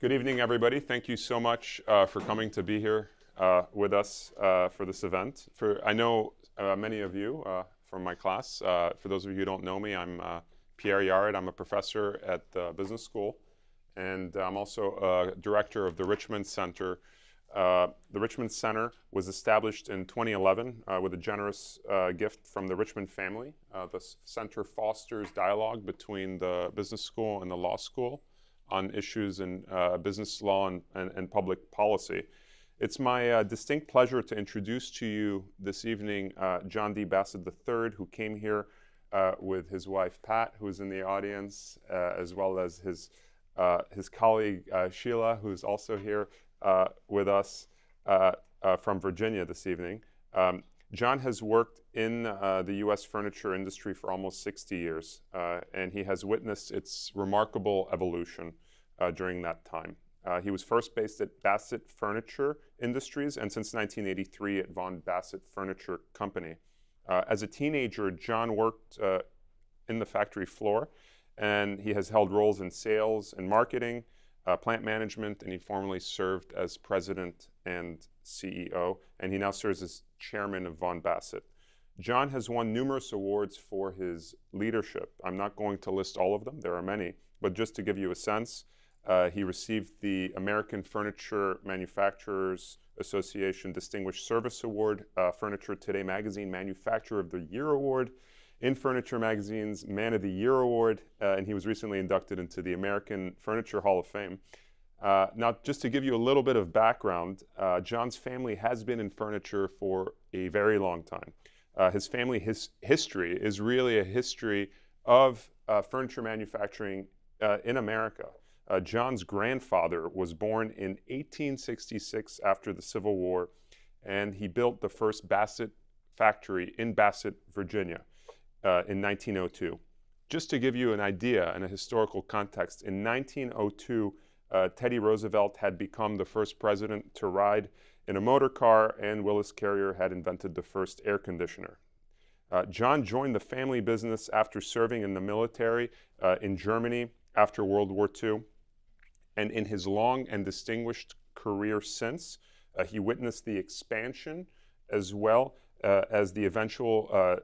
Good evening, everybody. Thank you so much for coming to be here with us for this event. I know many of you from my class. For those of you who don't know me, I'm Pierre Yared. I'm a professor at the business school, and I'm also a director of the Richman Center. The Richman Center was established in 2011 with a generous gift from the Richman family. The center fosters dialogue between the business school and the law school on issues in business law and public policy. It's my distinct pleasure to introduce to you this evening John D. Bassett III, who came here with his wife Pat, who's in the audience, as well as his colleague Sheila, who's also here with us from Virginia this evening. John has worked in the U.S. furniture industry for almost 60 years, and he has witnessed its remarkable evolution during that time. He was first based at Bassett Furniture Industries, and since 1983 at Vaughan-Bassett Furniture Company. As a teenager, John worked in the factory floor, and he has held roles in sales and marketing, plant management, and he formerly served as president and CEO, and he now serves as chairman of Vaughan-Bassett. John has won numerous awards for his leadership. I'm not going to list all of them, there are many, but just to give you a sense, he received the American Furniture Manufacturers Association Distinguished Service Award, Furniture Today Magazine Manufacturer of the Year Award, In Furniture Magazine's Man of the Year Award, and he was recently inducted into the American Furniture Hall of Fame. Now, just to give you a little bit of background, John's family has been in furniture for a very long time. His family history is really a history of furniture manufacturing in America. John's grandfather was born in 1866 after the Civil War, and he built the first Bassett factory in Bassett, Virginia in 1902. Just to give you an idea and a historical context, in 1902, Teddy Roosevelt had become the first president to ride in a motor car, and Willis Carrier had invented the first air conditioner. John joined the family business after serving in the military in Germany after World War II. And in his long and distinguished career since, he witnessed the expansion as well as the eventual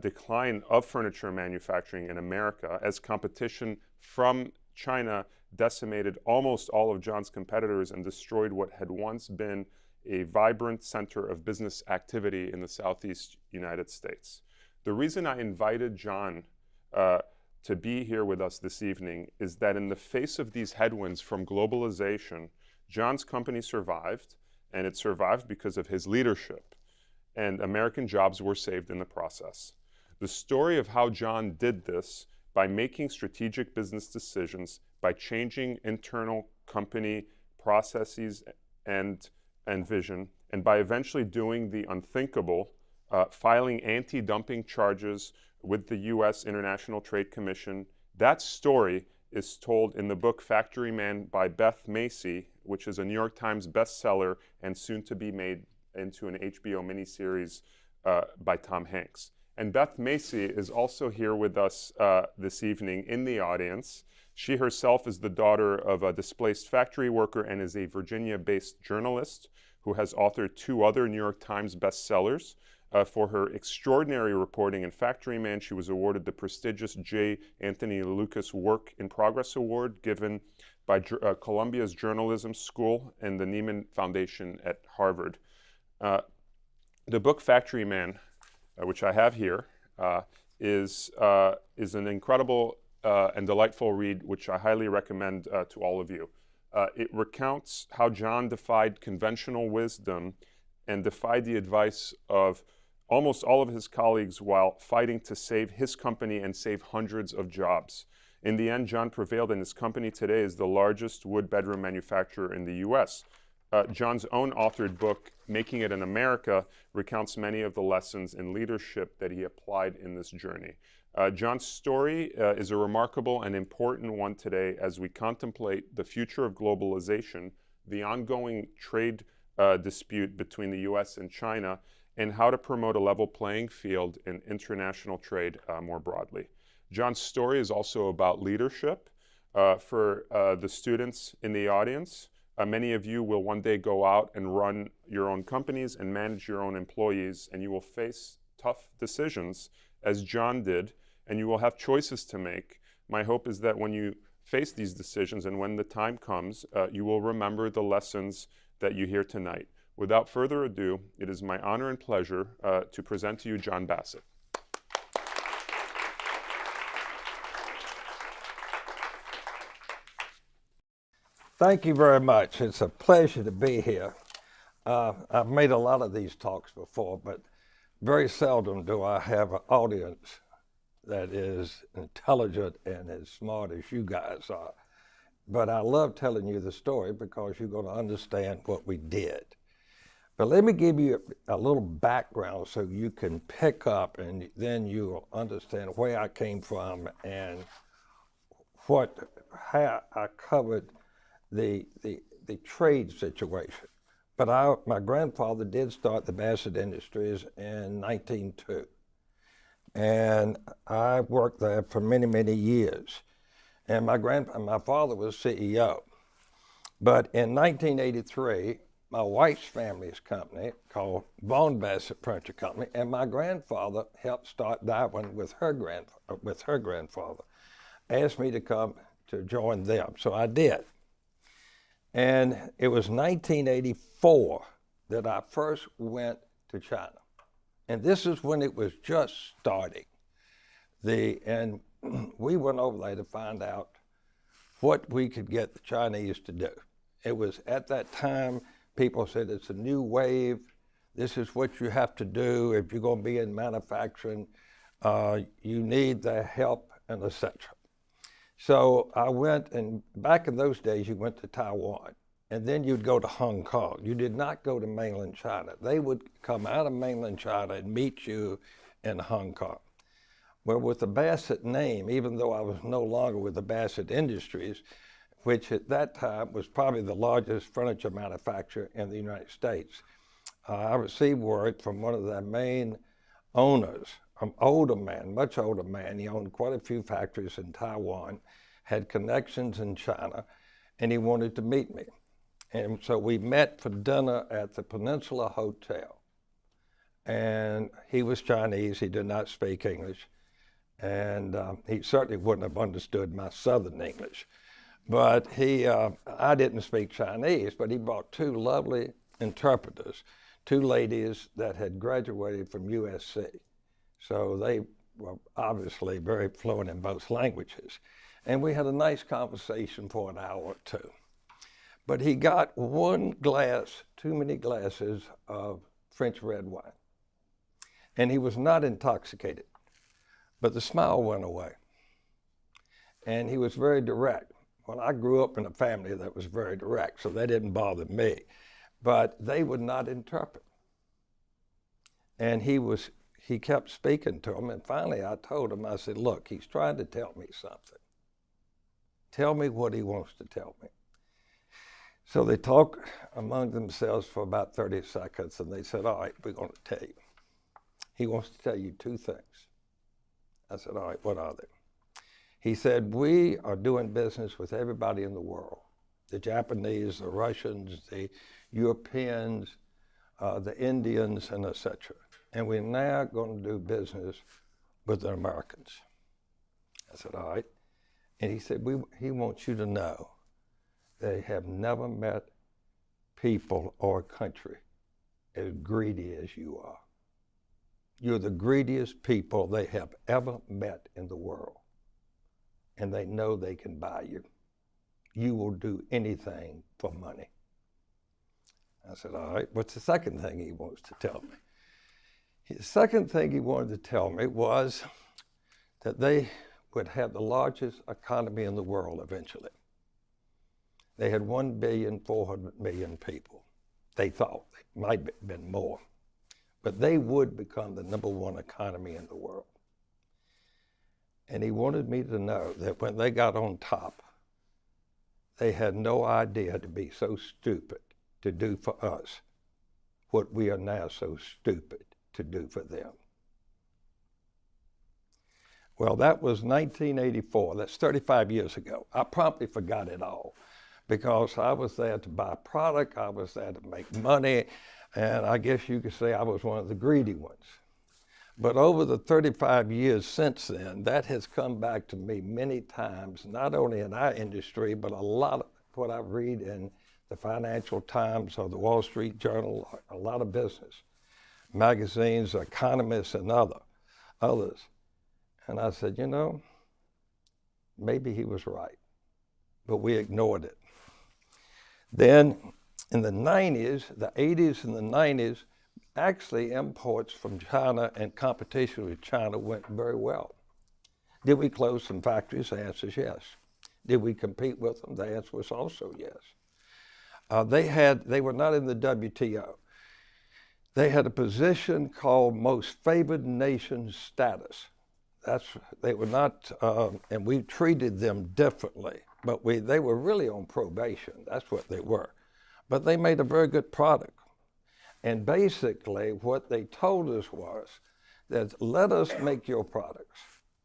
decline of furniture manufacturing in America as competition from China decimated almost all of John's competitors and destroyed what had once been a vibrant center of business activity in the Southeast United States. The reason I invited John to be here with us this evening is that in the face of these headwinds from globalization, John's company survived, and it survived because of his leadership, and American jobs were saved in the process. The story of how John did this by making strategic business decisions, by changing internal company processes and vision, and by eventually doing the unthinkable, filing anti-dumping charges with the U.S. International Trade Commission. That story is told in the book Factory Man by Beth Macy, which is a New York Times bestseller and soon to be made into an HBO miniseries by Tom Hanks. And Beth Macy is also here with us this evening in the audience. She herself is the daughter of a displaced factory worker and is a Virginia-based journalist who has authored 2 other New York Times bestsellers. For her extraordinary reporting in Factory Man, she was awarded the prestigious J. Anthony Lucas Work in Progress Award given by Columbia's Journalism School and the Nieman Foundation at Harvard. The book Factory Man, which I have here, is an incredible and delightful read, which I highly recommend to all of you. It recounts how John defied conventional wisdom and defied the advice of almost all of his colleagues while fighting to save his company and save hundreds of jobs. In the end, John prevailed, and his company today is the largest wood bedroom manufacturer in the U.S. John's own authored book, Making It in America, recounts many of the lessons in leadership that he applied in this journey. John's story is a remarkable and important one today as we contemplate the future of globalization, the ongoing trade dispute between the U.S. and China, and how to promote a level playing field in international trade more broadly. John's story is also about leadership, For the students in the audience, many of you will one day go out and run your own companies and manage your own employees, and you will face tough decisions as John did, and you will have choices to make. My hope is that when you face these decisions and when the time comes, you will remember the lessons that you hear tonight. Without further ado, it is my honor and pleasure to present to you John Bassett. Thank you very much. It's a pleasure to be here. I've made a lot of these talks before, but very seldom do I have an audience that is intelligent and as smart as you guys are. But I love telling you the story because you're going to understand what we did. But let me give you a little background so you can pick up, and then you'll understand where I came from and how I covered the trade situation. But my grandfather did start the Bassett Industries in 1902. And I worked there for many, many years. And my father was CEO. But in 1983, my wife's family's company called Vaughan-Bassett Furniture Company, and my grandfather helped start that one with her grandfather, asked me to come to join them. So I did. And it was 1984 that I first went to China. And this is when it was just starting. And we went over there to find out what we could get the Chinese to do. It was at that time, people said it's a new wave. This is what you have to do if you're going to be in manufacturing. You need their help, and etc. So I went, and back in those days, you went to Taiwan, and then you'd go to Hong Kong. You did not go to mainland China. They would come out of mainland China and meet you in Hong Kong. Well, with the Bassett name, even though I was no longer with the Bassett Industries, which at that time was probably the largest furniture manufacturer in the United States, I received word from one of their main owners, an older man, much older man. He owned quite a few factories in Taiwan, had connections in China, and he wanted to meet me. And so we met for dinner at the Peninsula Hotel. And he was Chinese, he did not speak English. And he certainly wouldn't have understood my Southern English. But I didn't speak Chinese, but he brought two lovely interpreters, two ladies that had graduated from USC. So they were obviously very fluent in both languages. And we had a nice conversation for an hour or two. But he got one glass, too many glasses of French red wine. And he was not intoxicated, but the smile went away. And he was very direct. Well, I grew up in a family that was very direct, so that didn't bother me. But they would not interpret. And he kept speaking to him, and finally I told him, I said, look, he's trying to tell me something. Tell me what he wants to tell me. So they talked among themselves for about 30 seconds, and they said, all right, we're going to tell you. He wants to tell you two things. I said, all right, what are they? He said, we are doing business with everybody in the world, the Japanese, the Russians, the Europeans, the Indians, and etc. And we're now going to do business with the Americans. I said, all right. And he said, he wants you to know they have never met people or a country as greedy as you are. You're the greediest people they have ever met in the world. And they know they can buy you. You will do anything for money. I said, all right, what's the second thing he wants to tell me? The second thing he wanted to tell me was that they would have the largest economy in the world eventually. They had 1,400,000,000 people. They thought, it might have been more, but they would become the #1 economy in the world. And he wanted me to know that when they got on top, they had no idea to be so stupid to do for us what we are now so stupid to do for them. Well, that was 1984. That's 35 years ago. I promptly forgot it all because I was there to buy product, I was there to make money, and I guess you could say I was one of the greedy ones. But over the 35 years since then, that has come back to me many times, not only in our industry, but a lot of what I read in the Financial Times or the Wall Street Journal, a lot of business magazines, economists, and others. And I said, you know, maybe he was right, but we ignored it. Then in the 90s, the 80s and the 90s, actually imports from China and competition with China went very well. Did we close some factories? The answer is yes. Did we compete with them? The answer was also yes. They were not in the WTO. They had a position called most favored nation status. They were not, and we treated them differently, but they were really on probation. That's what they were. But they made a very good product. And basically what they told us was that let us make your products.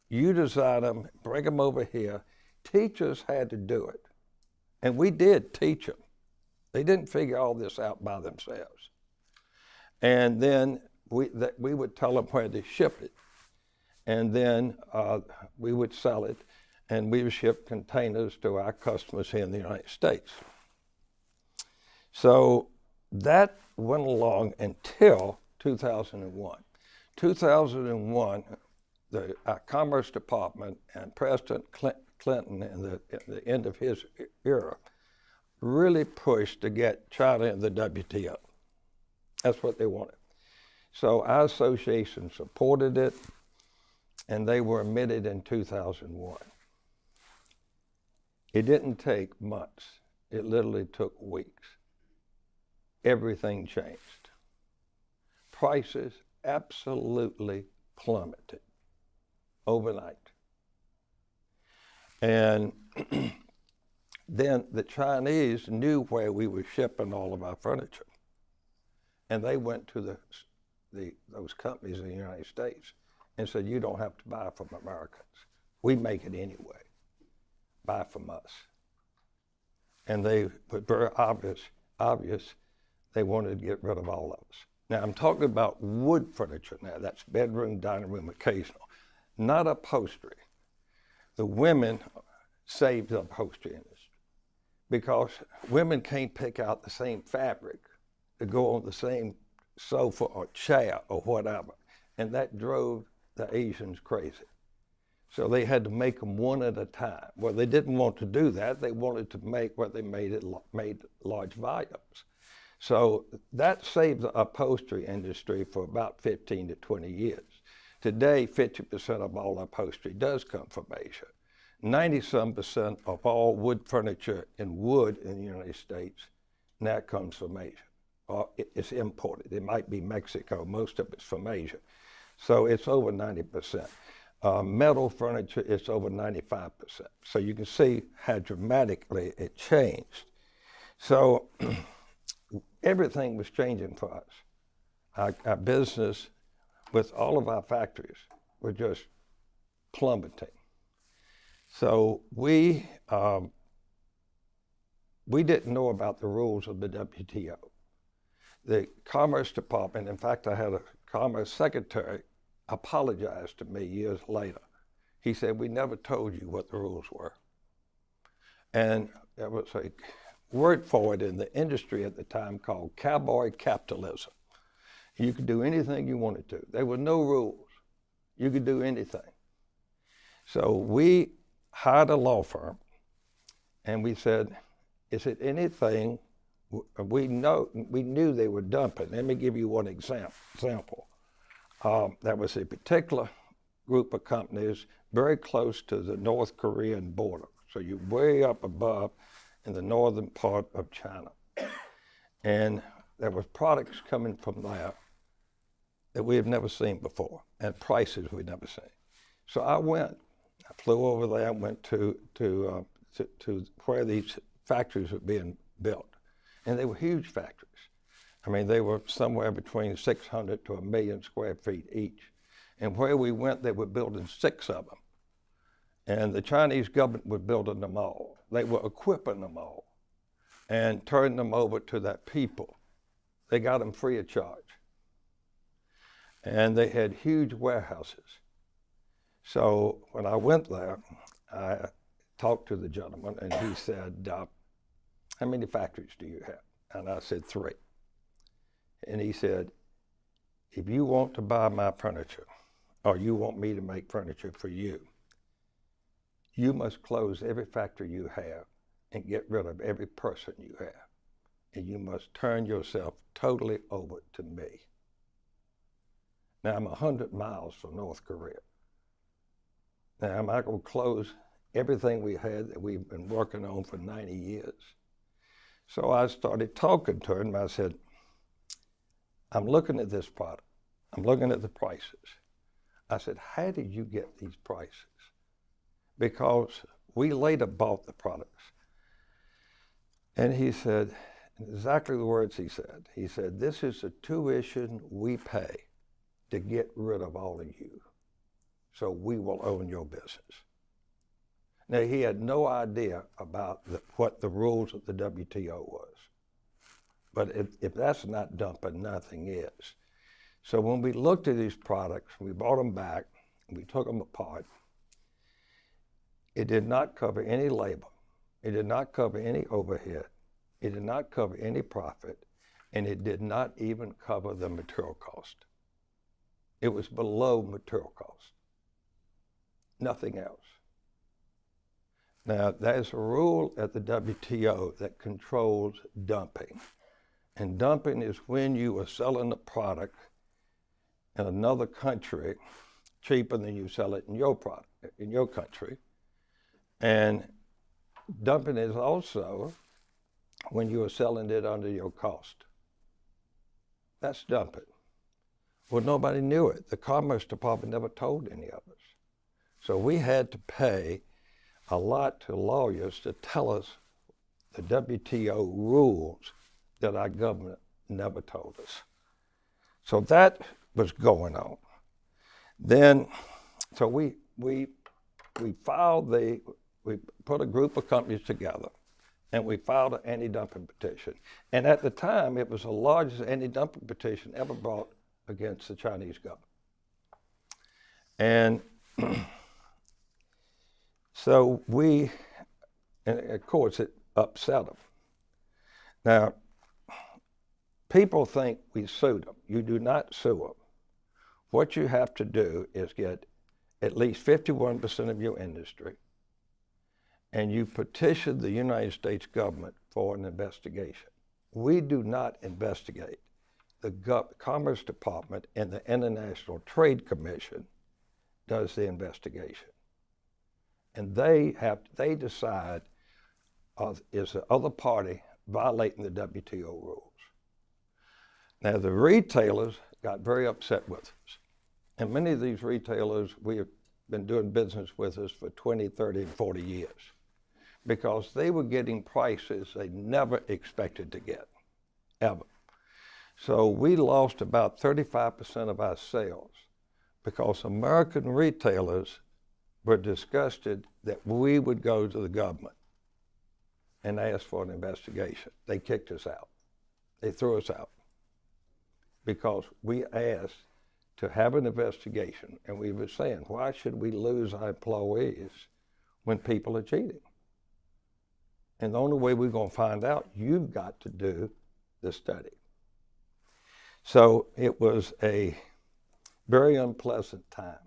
You design them, bring them over here. Teachers had to do it. And we did teach them. They didn't figure all this out by themselves. And then we would tell them where to ship it. And then we would sell it, and we would ship containers to our customers here in the United States. So that went along until 2001. 2001, our Commerce Department and President Clinton at the end of his era really pushed to get China in the WTO. That's what they wanted. So our association supported it, and they were admitted in 2001. It didn't take months. It literally took weeks. Everything changed. Prices absolutely plummeted overnight. And then the Chinese knew where we were shipping all of our furniture. And they went to those companies in the United States and said, you don't have to buy from Americans. We make it anyway. Buy from us. And they were very obvious they wanted to get rid of all of us. Now I'm talking about wood furniture now. That's bedroom, dining room, occasional. Not upholstery. The women saved the upholstery industry because women can't pick out the same fabric to go on the same sofa or chair or whatever. And that drove the Asians crazy. So they had to make them one at a time. Well, they didn't want to do that. They wanted to make what they made large volumes. So that saved the upholstery industry for about 15 to 20 years. Today, 50% of all upholstery does come from Asia. 90-some% of all wood furniture and wood in the United States now comes from Asia. Or it's imported. It might be Mexico. Most of it's from Asia. So it's over 90%. Metal furniture is over 95%. So you can see how dramatically it changed. So everything was changing for us. Our business with all of our factories were just plummeting. So we didn't know about the rules of the WTO. The Commerce Department, in fact, I had a Commerce Secretary apologized to me years later. He said, we never told you what the rules were. And there was a word for it in the industry at the time called cowboy capitalism. You could do anything you wanted to. There were no rules. You could do anything. So we hired a law firm, and we said, is it anything we knew they were dumping? Let me give you one example. There was a particular group of companies very close to the North Korean border. So you're way up above in the northern part of China. And there was products coming from there that we had never seen before, and prices we'd never seen. So I flew over there and went to where these factories were being built. And they were huge factories. I mean, they were somewhere between 600 to 1 million square feet each. And where we went, they were building 6 of them. And the Chinese government was building them all. They were equipping them all and turning them over to that people. They got them free of charge. And they had huge warehouses. So when I went there, I talked to the gentleman, and he said, how many factories do you have? And I said, 3. And he said, if you want to buy my furniture, or you want me to make furniture for you, you must close every factory you have and get rid of every person you have. And you must turn yourself totally over to me. Now, I'm 100 miles from North Korea. Now, am I going to close everything we had that we've been working on for 90 years? So I started talking to him. I said, I'm looking at this product. I'm looking at the prices. I said, how did you get these prices? Because we later bought the products. And he said, exactly the words he said, this is the tuition we pay to get rid of all of you. So we will own your business. Now, he had no idea about what the rules of the WTO was. But if that's not dumping, nothing is. So when we looked at these products, we brought them back, we took them apart. It did not cover any labor. It did not cover any overhead. It did not cover any profit. And it did not even cover the material cost. It was below material cost. Nothing else. Now, there's a rule at the WTO that controls dumping. And dumping is when you are selling a product in another country cheaper than you sell it in your product, in your country. And dumping is also when you are selling it under your cost. That's dumping. Well, nobody knew it. The Commerce Department never told any of us. So we had to pay a lot to lawyers to tell us the WTO rules that our government never told us. So that was going on. Then, so we put a group of companies together, and we filed an anti-dumping petition. And at the time, it was the largest anti-dumping petition ever brought against the Chinese government. And so and of course, it upset them. Now, people think we sued them. You do not sue them. What you have to do is get at least 51% of your industry, and you petition the United States government for an investigation. We do not investigate. The Commerce Department and the International Trade Commission does the investigation. And they decide, is the other party violating the WTO rules? Now, the retailers got very upset with us. And many of these retailers, we have been doing business with us for 20, 30, and 40 years because they were getting prices they never expected to get, ever. So we lost about 35% of our sales because American retailers were disgusted that we would go to the government and ask for an investigation. They kicked us out. They threw us out because we asked to have an investigation, and we were saying, why should we lose our employees when people are cheating? And the only way we're going to find out, you've got to do the study. So it was a very unpleasant time.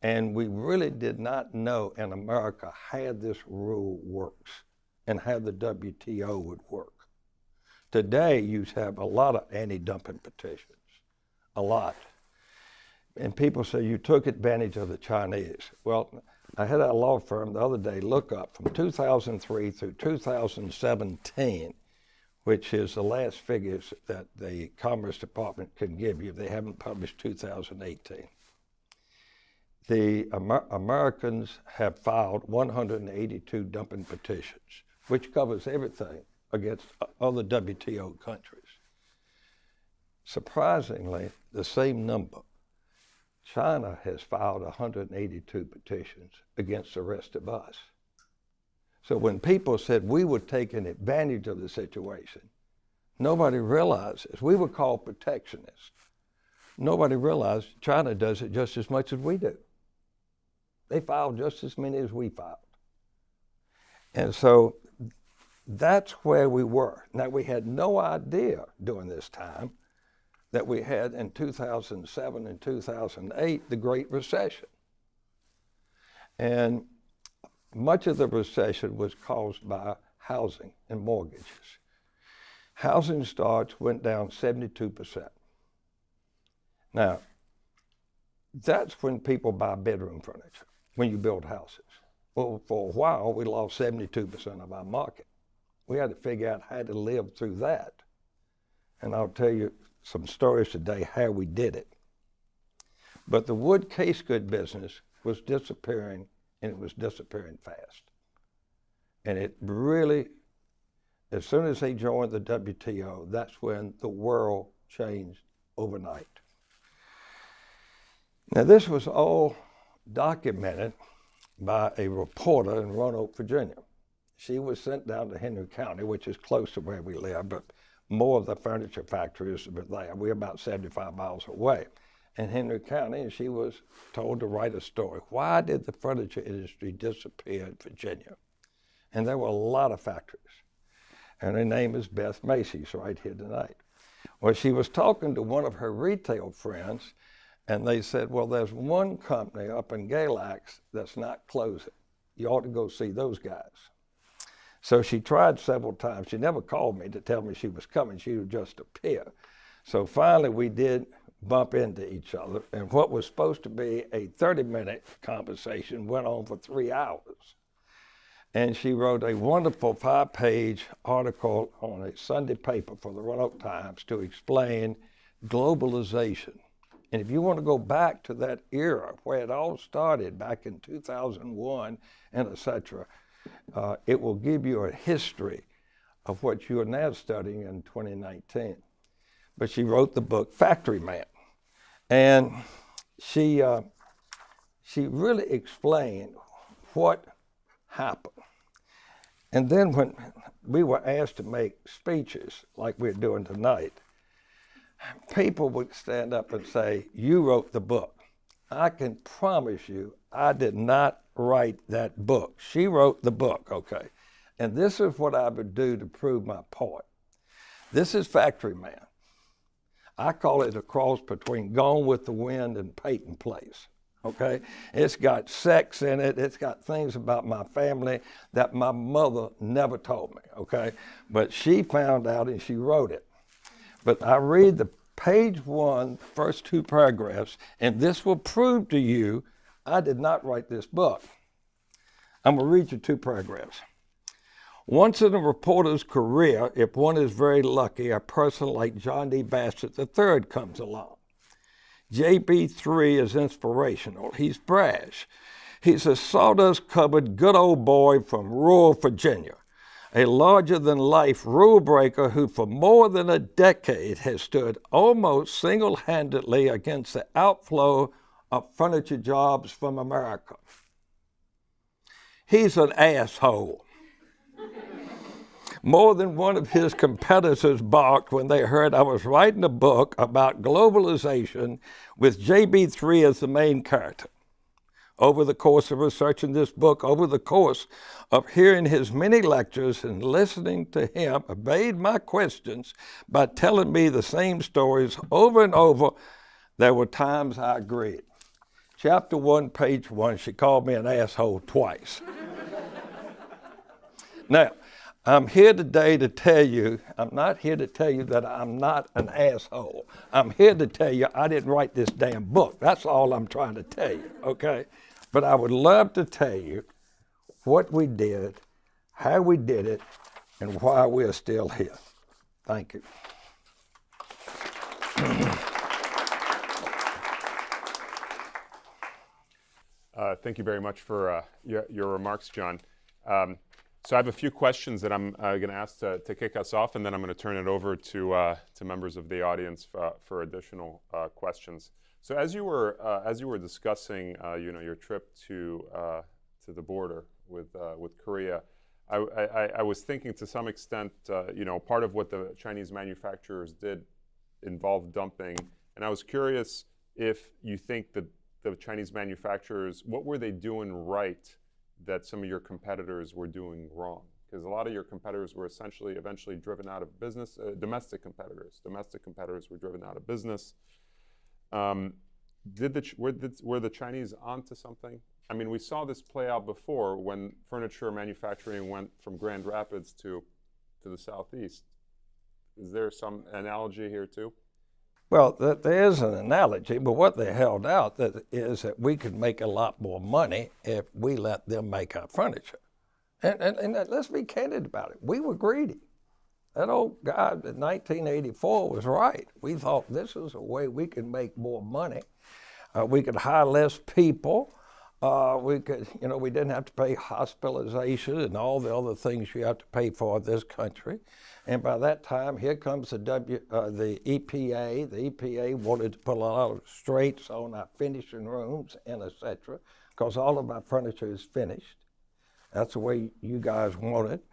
And we really did not know in America how this rule works and how the WTO would work. Today, you have a lot of anti-dumping petitions, a lot. And people say you took advantage of the Chinese. Well, I had a law firm the other day look up from 2003 through 2017, which is the last figures that the Commerce Department can give you. They haven't published 2018. The Americans have filed 182 dumping petitions, which covers everything against other WTO countries. Surprisingly, the same number China has filed 182 petitions against the rest of us. So when people said we were taking advantage of the situation, nobody realizes we were called protectionists. Nobody realized China does it just as much as we do. They filed just as many as we filed. And so that's where we were. Now, we had no idea during this time that we had in 2007 and 2008 the Great Recession. And much of the recession was caused by housing and mortgages. Housing starts went down 72%. Now, that's when people buy bedroom furniture, when you build houses. Well, for a while, we lost 72% of our market. We had to figure out how to live through that. And I'll tell you some stories today how we did it. But the wood case good business was disappearing, and it was disappearing fast. And it really, as soon as they joined the WTO, that's when the world changed overnight. Now, this was all documented by a reporter in Roanoke, Virginia. She was sent down to Henry County, which is close to where we live, but more of the furniture factories were there. We're about 75 miles away in Henry County, and she was told to write a story. Why did the furniture industry disappear in Virginia? And there were a lot of factories. And her name is Beth Macy's right here tonight. Well, she was talking to one of her retail friends, and they said, well, there's one company up in Galax that's not closing. You ought to go see those guys. So she tried several times. She never called me to tell me she was coming. She would just appear. So finally we did bump into each other, and what was supposed to be a 30-minute conversation went on for 3 hours. And she wrote a wonderful 5-page article on a Sunday paper for the Roanoke Times to explain globalization. And if you want to go back to that era where it all started back in 2001 and et cetera, it will give you a history of what you are now studying in 2019. But she wrote the book Factory Man. And she really explained what happened. And then when we were asked to make speeches like we're doing tonight, people would stand up and say, you wrote the book. I can promise you, I did not write that book. She wrote the book, okay? And this is what I would do to prove my point. This is Factory Man. I call it a cross between Gone with the Wind and Peyton Place, okay? It's got sex in it. It's got things about my family that my mother never told me, okay? But she found out and she wrote it. But I read the page 1, first 2 paragraphs, and this will prove to you I did not write this book. I'm going to read you 2 paragraphs. Once in a reporter's career, if one is very lucky, a person like John D. Bassett III comes along. JB3 is inspirational. He's brash. He's a sawdust-covered good old boy from rural Virginia, a larger-than-life rule breaker who for more than a decade has stood almost single-handedly against the outflow of furniture jobs from America. He's an asshole. More than one of his competitors balked when they heard I was writing a book about globalization with JB3 as the main character. Over the course of researching this book, over the course of hearing his many lectures and listening to him evade my questions by telling me the same stories over and over, there were times I agreed. Chapter 1, page 1, she called me an asshole twice. Now, I'm here today to tell you, I'm not here to tell you that I'm not an asshole. I'm here to tell you I didn't write this damn book. That's all I'm trying to tell you, okay? But I would love to tell you what we did, how we did it, and why we're still here. Thank you. Thank you very much for your remarks, John. So I have a few questions that I'm going to ask to kick us off, and then I'm going to turn it over to members of the audience for additional questions. So as you were discussing, your trip to the border with Korea, I was thinking to some extent, part of what the Chinese manufacturers did involved dumping, and I was curious if you think that the Chinese manufacturers, what were they doing right that some of your competitors were doing wrong? Because a lot of your competitors were eventually driven out of business. Domestic competitors were driven out of business. Were the Chinese onto something? I mean, we saw this play out before when furniture manufacturing went from Grand Rapids to the Southeast. Is there some analogy here too? Well, there is an analogy, but what they held out is that we could make a lot more money if we let them make our furniture. And let's be candid about it. We were greedy. That old guy in 1984 was right. We thought this is a way we could make more money. We could hire less people. We didn't have to pay hospitalization and all the other things you have to pay for in this country. And by that time, here comes the EPA. The EPA wanted to put a lot of restraints on our finishing rooms and et cetera, because all of our furniture is finished. That's the way you guys want it.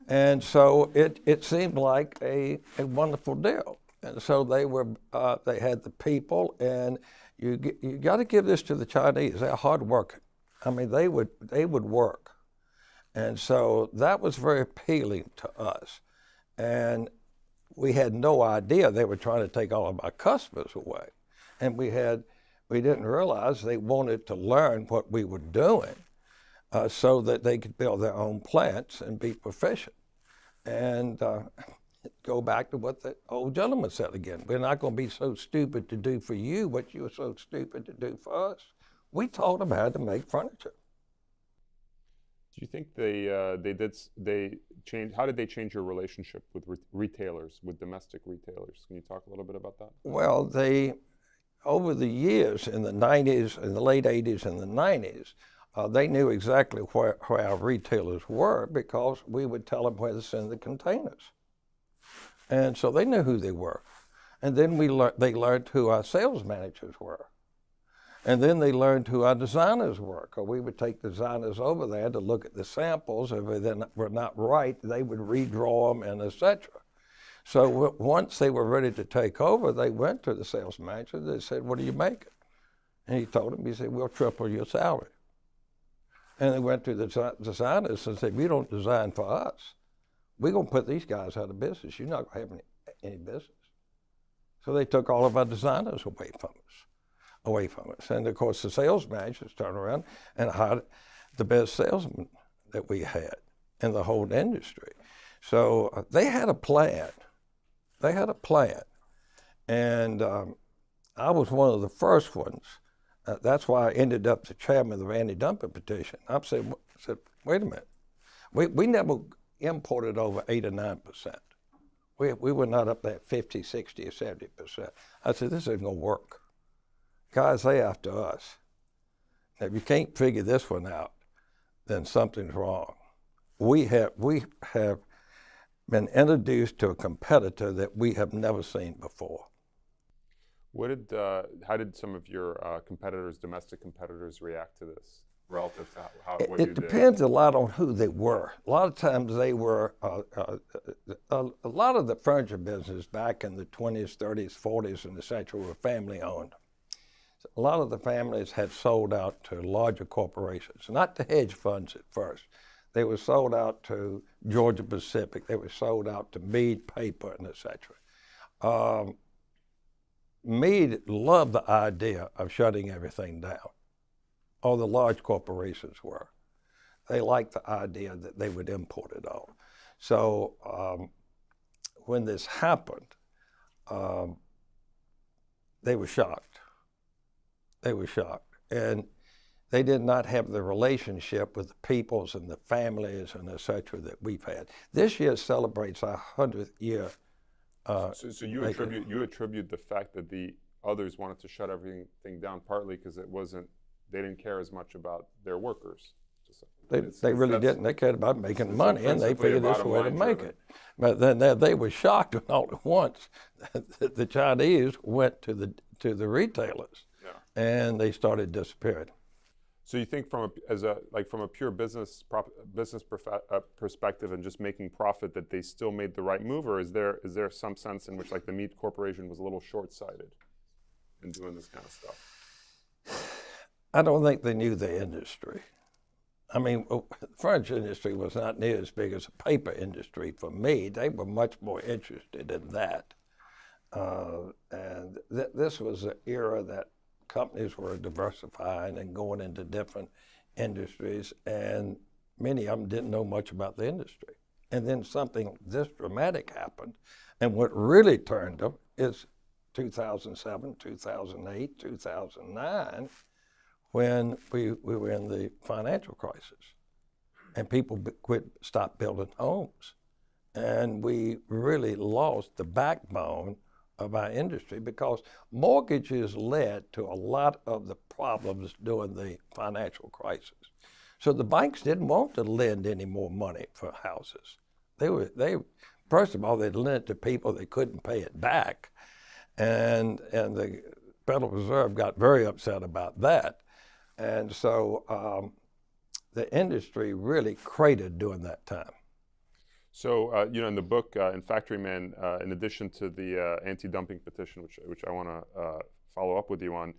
And so it seemed like a wonderful deal. And so they had the people, and you got to give this to the Chinese. They're hard working. I mean, they would work. And so that was very appealing to us. And we had no idea they were trying to take all of our customers away. And we didn't realize they wanted to learn what we were doing so that they could build their own plants and be proficient. And go back to what the old gentleman said again. We're not going to be so stupid to do for you what you were so stupid to do for us. We taught them how to make furniture. Do you think they changed? How did they change your relationship with retailers, with domestic retailers? Can you talk a little bit about that? Well, over the years, in the 90s, in the late 80s and the 90s, they knew exactly where our retailers were because we would tell them where to send the containers. And so they knew who they were. And then they learned who our sales managers were. And then they learned who our designers were, because we would take designers over there to look at the samples. If they were not right, they would redraw them and et cetera. So once they were ready to take over, they went to the sales manager. They said, "What are you making?" And he told them, he said, "We'll triple your salary." And they went to the designers and said, "If you don't design for us, we're going to put these guys out of business. You're not going to have any business." So they took all of our designers away from us. And of course, the sales managers turned around and hired the best salesman that we had in the whole industry. So they had a plan. And I was one of the first ones. That's why I ended up the chairman of the Anti-Dumping Petition. I said, wait a minute. We never imported over 8 or 9%. We were not up there 50, 60, or 70%. I said, this isn't going to work. Guys, they after us. If you can't figure this one out, then something's wrong. We have been introduced to a competitor that we have never seen before. How did some of your domestic competitors react to this relative to what you did? It depends a lot on who they were. A lot of times they were, a lot of the furniture business back in the 20s, 30s, 40s, and etc. were family owned. A lot of the families had sold out to larger corporations, not to hedge funds at first. They were sold out to Georgia Pacific. They were sold out to Mead Paper and etc. Mead loved the idea of shutting everything down. All the large corporations were. They liked the idea that they would import it all. So when this happened, they were shocked. And they did not have the relationship with the peoples and the families and et cetera that we've had. This year celebrates our 100th year. So you attribute the fact that the others wanted to shut everything down partly because they didn't care as much about their workers. They really didn't. They cared about making money, and they figured this was the way to make driven. it. But then they were shocked when all at once the Chinese went to the retailers, and they started disappearing. So you think from a pure business perspective and just making profit that they still made the right move, or is there some sense in which like the meat corporation was a little short-sighted in doing this kind of stuff? I don't think they knew the industry. I mean, the furniture industry was not near as big as the paper industry for me. They were much more interested in that. And this was an era that companies were diversifying and going into different industries, and many of them didn't know much about the industry. And then something this dramatic happened, and what really turned them is 2007, 2008, 2009, when we were in the financial crisis, and people stopped building homes. And we really lost the backbone of our industry because mortgages led to a lot of the problems during the financial crisis. So the banks didn't want to lend any more money for houses. They first of all, they'd lend to people that couldn't pay it back. And the Federal Reserve got very upset about that. And so the industry really cratered during that time. So, in the book, in Factory Man, in addition to the anti-dumping petition, which I want to follow up with you on,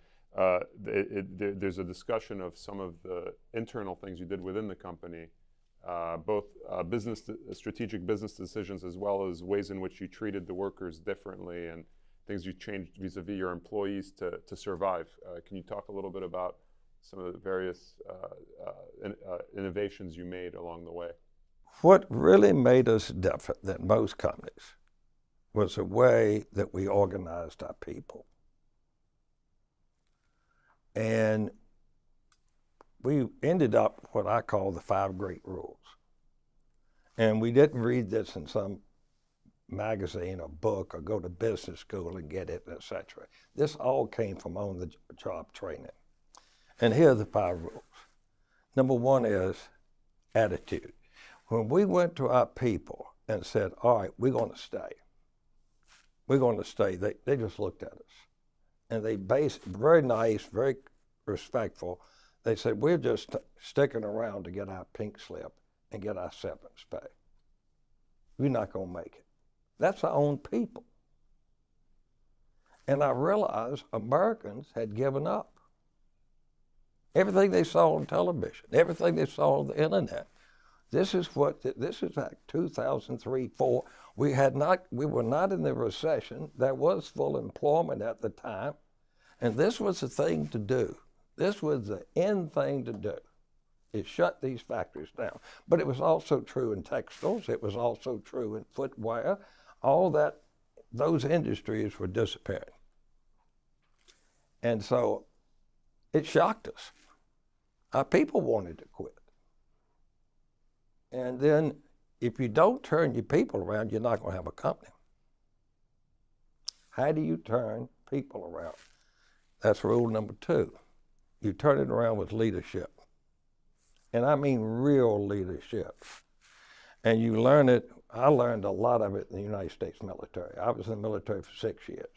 there's a discussion of some of the internal things you did within the company, both strategic business decisions as well as ways in which you treated the workers differently and things you changed vis-a-vis your employees to survive. Can you talk a little bit about some of the various innovations you made along the way? What really made us different than most companies was the way that we organized our people. And we ended up what I call the 5 great rules. And we didn't read this in some magazine or book or go to business school and get it, etc. This all came from on-the-job training. And here are the 5 rules. Number 1 is attitude. When we went to our people and said, all right, we're going to stay. We're going to stay. They just looked at us. And they very nice, very respectful. They said, we're just sticking around to get our pink slip and get our severance pay. We're not going to make it. That's our own people. And I realized Americans had given up. Everything they saw on television, everything they saw on the internet. This is like 2003, 4. We were not in the recession. There was full employment at the time. And this was the thing to do. This was the end thing to do, is shut these factories down. But it was also true in textiles. It was also true in footwear. All that, those industries were disappearing. And so it shocked us. Our people wanted to quit. And then if you don't turn your people around, you're not going to have a company. How do you turn people around? That's rule number 2. You turn it around with leadership. And I mean real leadership. And you learn it, I learned a lot of it in the United States military. I was in the military for 6 years.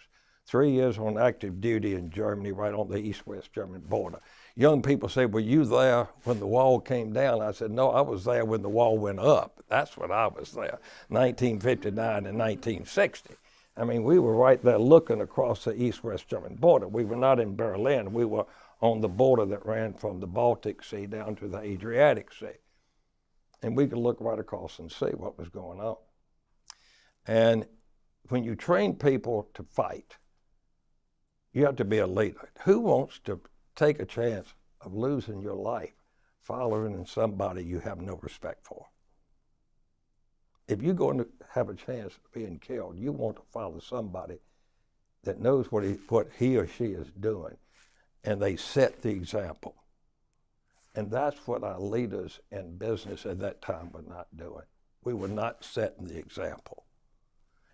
3 years on active duty in Germany, right on the east-west German border. Young people say, were you there when the wall came down? I said, no, I was there when the wall went up. That's when I was there, 1959 and 1960. I mean, we were right there looking across the east-west German border. We were not in Berlin. We were on the border that ran from the Baltic Sea down to the Adriatic Sea. And we could look right across and see what was going on. And when you train people to fight, you have to be a leader. Who wants to take a chance of losing your life following somebody you have no respect for? If you're going to have a chance of being killed, you want to follow somebody that knows what he or she is doing, and they set the example. And that's what our leaders in business at that time were not doing. We were not setting the example.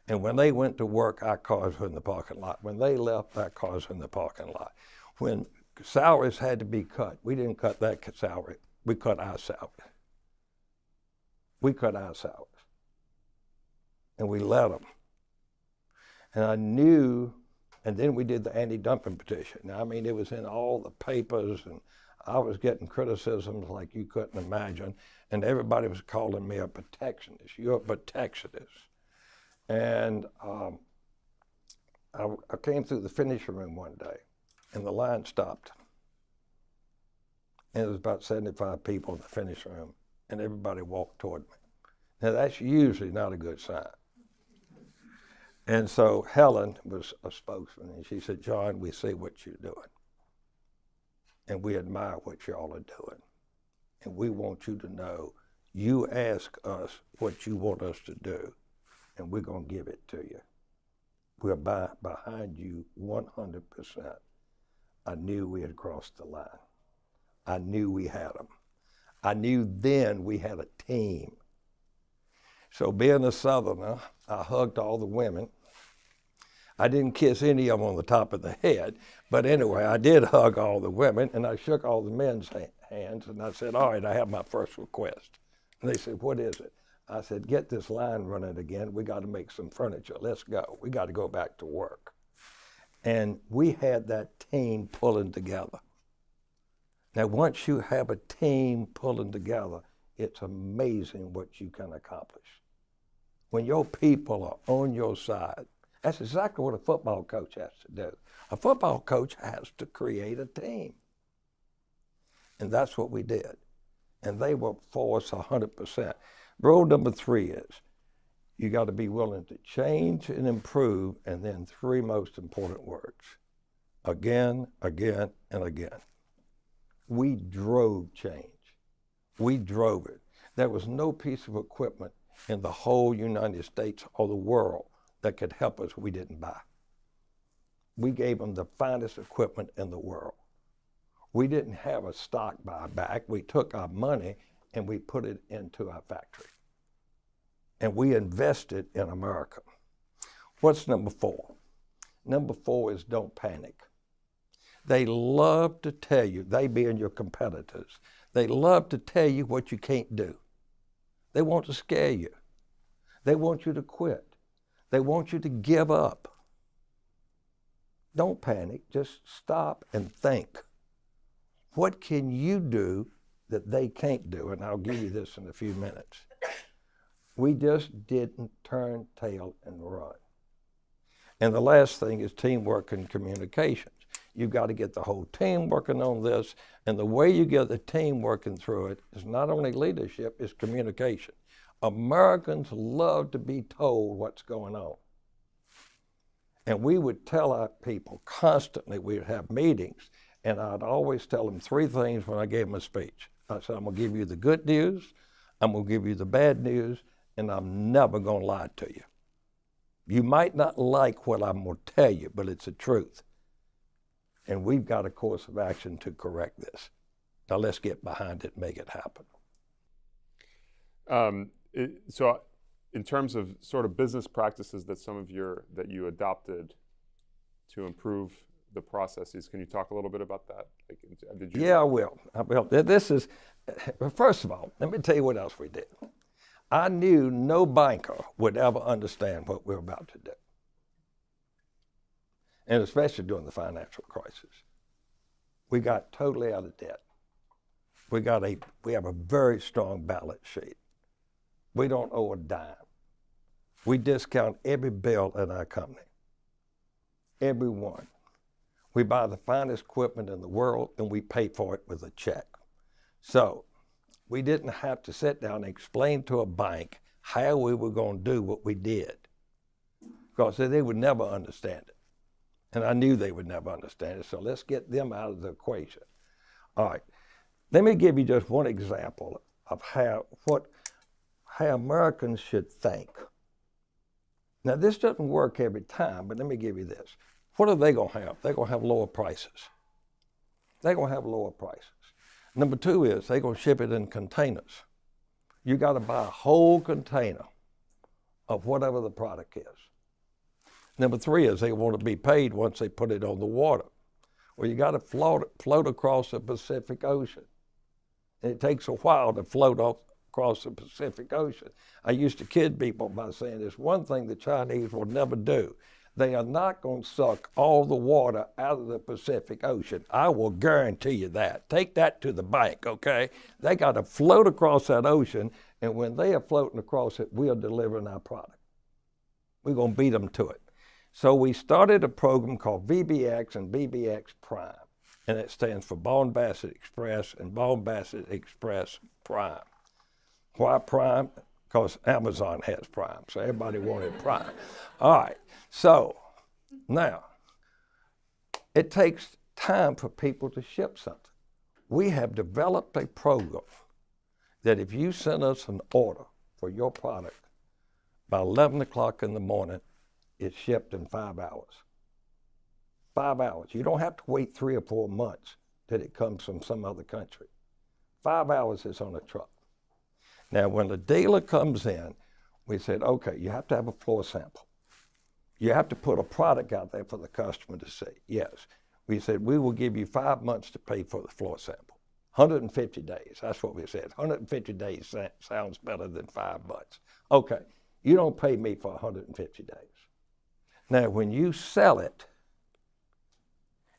And when they went to work, our cars were in the parking lot. When they left, our cars were in the parking lot. When salaries had to be cut, we didn't cut that salary. we cut ice out. We cut ice out. And we let them. And I knew, and then we did the anti-dumping petition. Now, I mean, it was in all the papers, and I was getting criticisms like you couldn't imagine, and everybody was calling me a protectionist. You're a protectionist. And I came through the finishing room one day, and the line stopped. And there was about 75 people in the finishing room, and everybody walked toward me. Now, that's usually not a good sign. And so Helen was a spokesman, and she said, John, we see what you're doing, and we admire what y'all are doing. And we want you to know, you ask us what you want us to do, and we're going to give it to you. We're behind you 100%. I knew we had crossed the line. I knew we had them. I knew then we had a team. So being a Southerner, I hugged all the women. I didn't kiss any of them on the top of the head, but anyway, I did hug all the women, and I shook all the men's hands, and I said, all right, I have my first request. And they said, what is it? I said, get this line running again. We got to make some furniture. Let's go. We got to go back to work. And we had that team pulling together. Now, once you have a team pulling together, it's amazing what you can accomplish. When your people are on your side, that's exactly what a football coach has to do. A football coach has to create a team. And that's what we did. And they were for us 100%. Rule number 3 is, you got to be willing to change and improve, and then 3 most important words. Again, again, and again. We drove change. We drove it. There was no piece of equipment in the whole United States or the world that could help us we didn't buy. We gave them the finest equipment in the world. We didn't have a stock buyback. We took our money and we put it into our factory. And we invested in America. What's number 4? Number 4 is don't panic. They love to tell you, they being your competitors, they love to tell you what you can't do. They want to scare you. They want you to quit. They want you to give up. Don't panic, just stop and think. What can you do that they can't do? And I'll give you this in a few minutes. We just didn't turn tail and run. And the last thing is teamwork and communications. You've got to get the whole team working on this, and the way you get the team working through it is not only leadership, it's communication. Americans love to be told what's going on. And we would tell our people constantly, we would have meetings, and I'd always tell them 3 things when I gave them a speech. I said, I'm going to give you the good news, I'm going to give you the bad news, and I'm never going to lie to you. You might not like what I'm going to tell you, but it's the truth. And we've got a course of action to correct this. Now let's get behind it and make it happen. So in terms of sort of business practices that that you adopted to improve the processes, can you talk a little bit about that? Yeah, I will. This is, first of all, let me tell you what else we did. I knew no banker would ever understand what we were about to do. And especially during the financial crisis. We got totally out of debt. We have a very strong balance sheet. We don't owe a dime. We discount every bill in our company. Every one. We buy the finest equipment in the world and we pay for it with a check. So we didn't have to sit down and explain to a bank how we were going to do what we did, because they would never understand it. And I knew they would never understand it, so let's get them out of the equation. All right, let me give you just one example of how Americans should think. Now, this doesn't work every time, but let me give you this. What are they going to have? They're going to have lower prices. They're going to have lower prices. Number 2 is they're going to ship it in containers. You got to buy a whole container of whatever the product is. Number 3 is they want to be paid once they put it on the water. Well, you got to float across the Pacific Ocean. It takes a while to float across the Pacific Ocean. I used to kid people by saying there's one thing the Chinese will never do. They are not going to suck all the water out of the Pacific Ocean. I will guarantee you that. Take that to the bank, okay? They got to float across that ocean, and when they are floating across it, we are delivering our product. We're going to beat them to it. So we started a program called VBX and VBX Prime, and it stands for Vaughan-Bassett Express and Vaughan-Bassett Express Prime. Why Prime? Because Amazon has Prime, so everybody wanted Prime. All right, so now, it takes time for people to ship something. We have developed a program that if you send us an order for your product by 11 o'clock in the morning, it's shipped in 5 hours. 5 hours. You don't have to wait 3 or 4 months till it comes from some other country. 5 hours is on a truck. Now, when the dealer comes in, we said, okay, you have to have a floor sample. You have to put a product out there for the customer to see. Yes. We said, we will give you 5 months to pay for the floor sample. 150 days, that's what we said. 150 days sounds better than 5 months. Okay, you don't pay me for 150 days. Now, when you sell it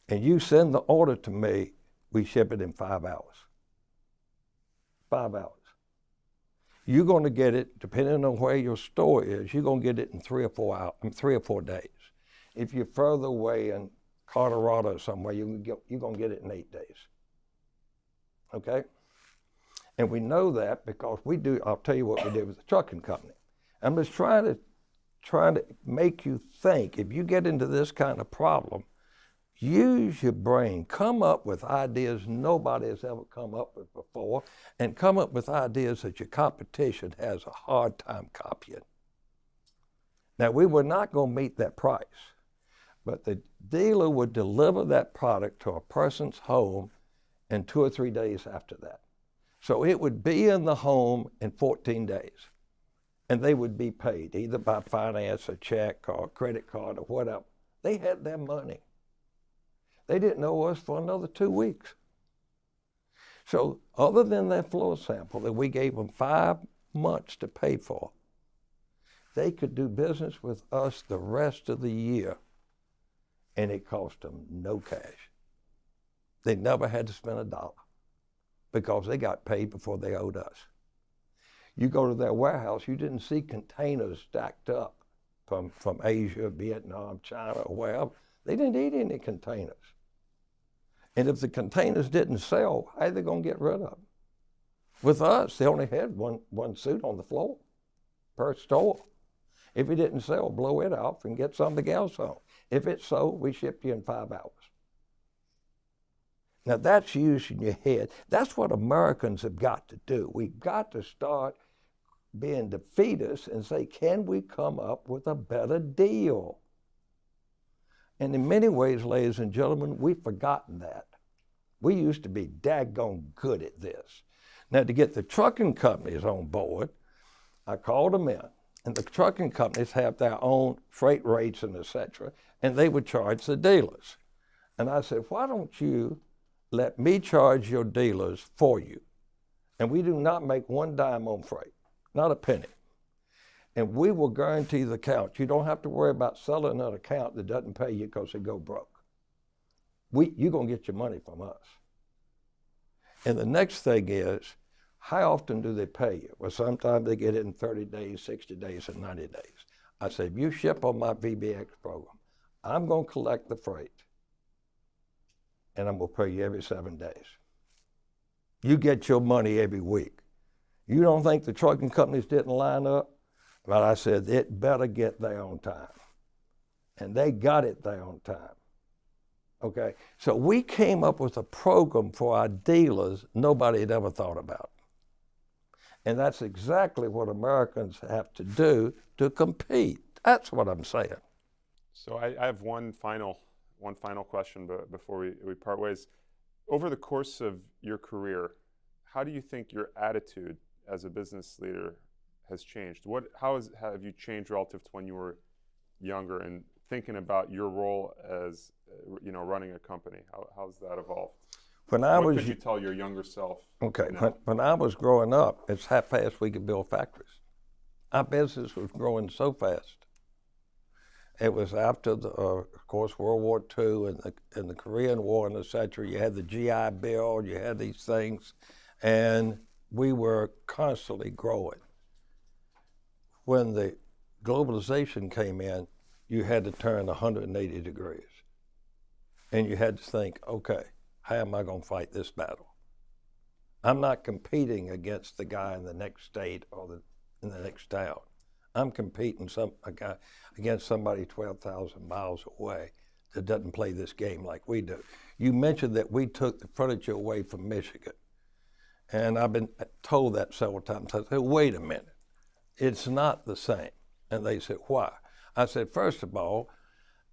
and you send the order to me, we ship it in 5 hours. 5 hours. You're going to get it, depending on where your store is, you're going to get it in 3 or 4 days. If you're further away in Colorado somewhere, you're going to get it in 8 days. Okay? And we know that because we do, I'll tell you what we did with the trucking company. I'm just trying to make you think, if you get into this kind of problem, use your brain, come up with ideas nobody has ever come up with before, and come up with ideas that your competition has a hard time copying. Now, we were not going to meet that price, but the dealer would deliver that product to a person's home in 2 or 3 days after that. So it would be in the home in 14 days, and they would be paid either by finance, a check, or a credit card, or whatever. They had their money. They didn't owe us for another 2 weeks. So other than that floor sample that we gave them 5 months to pay for, they could do business with us the rest of the year, and it cost them no cash. They never had to spend $1 because they got paid before they owed us. You go to their warehouse, you didn't see containers stacked up from Asia, Vietnam, China, or wherever. They didn't need any containers. And if the containers didn't sell, how are they going to get rid of them? With us, they only had one suit on the floor per store. If it didn't sell, blow it off and get something else on. If it sold, we shipped you in 5 hours. Now that's using your head. That's what Americans have got to do. We've got to start being defeatists and say, can we come up with a better deal? And in many ways, ladies and gentlemen, we've forgotten that. We used to be daggone good at this. Now, to get the trucking companies on board, I called them in, and the trucking companies have their own freight rates and et cetera, and they would charge the dealers. And I said, why don't you let me charge your dealers for you? And we do not make one dime on freight, not a penny. And we will guarantee the account. You don't have to worry about selling an account that doesn't pay you because they go broke. You're going to get your money from us. And the next thing is, how often do they pay you? Well, sometimes they get it in 30 days, 60 days, and 90 days. I say, if you ship on my VBX program, I'm going to collect the freight, and I'm going to pay you every 7 days. You get your money every week. You don't think the trucking companies didn't line up? But I said, it better get there on time. And they got it there on time. Okay? So we came up with a program for our dealers nobody had ever thought about. And that's exactly what Americans have to do to compete. That's what I'm saying. So I have one final question before we part ways. Over the course of your career, how do you think your attitude as a business leader has changed? How have you changed relative to when you were younger and thinking about your role as running a company? How's that evolved? When I What was could you tell your younger self? okay, now? when I was growing up, it's how fast we could build factories. Our business was growing so fast. It was after, of course, World War II and the Korean War and etc. You had the GI Bill, you had these things, and we were constantly growing. When the globalization came in, you had to turn 180 degrees. And you had to think, okay, how am I going to fight this battle? I'm not competing against the guy in the next state or in the next town. I'm competing against somebody 12,000 miles away that doesn't play this game like we do. You mentioned that we took the furniture away from Michigan. And I've been told that several times. I said, wait a minute, it's not the same. And they said, why? I said, first of all,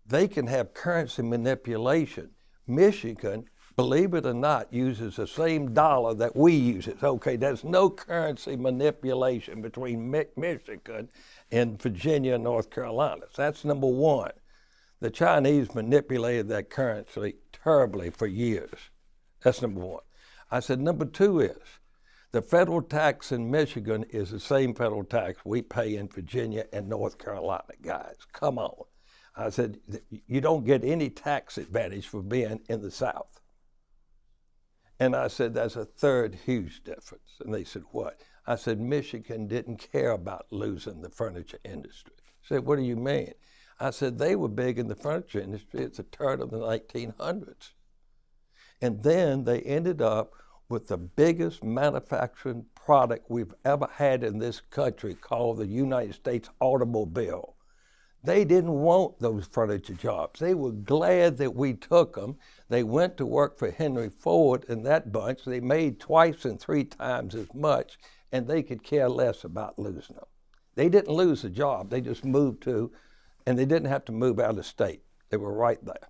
they can have currency manipulation. Michigan, believe it or not, uses the same dollar that we use. It's okay, there's no currency manipulation between Michigan and Virginia and North Carolina. So that's number one. The Chinese manipulated that currency terribly for years. That's number one. I said, number two is, the federal tax in Michigan is the same federal tax we pay in Virginia and North Carolina, guys. Come on. I said, you don't get any tax advantage for being in the South. And I said, that's a third huge difference. And they said, what? I said, Michigan didn't care about losing the furniture industry. They said, what do you mean? I said, they were big in the furniture industry at the turn of the 1900s. And then they ended up with the biggest manufacturing product we've ever had in this country called the United States automobile. They didn't want those furniture jobs. They were glad that we took them. They went to work for Henry Ford and that bunch. They made twice and three times as much, and they could care less about losing them. They didn't lose the job. They just moved to, and they didn't have to move out of state. They were right there.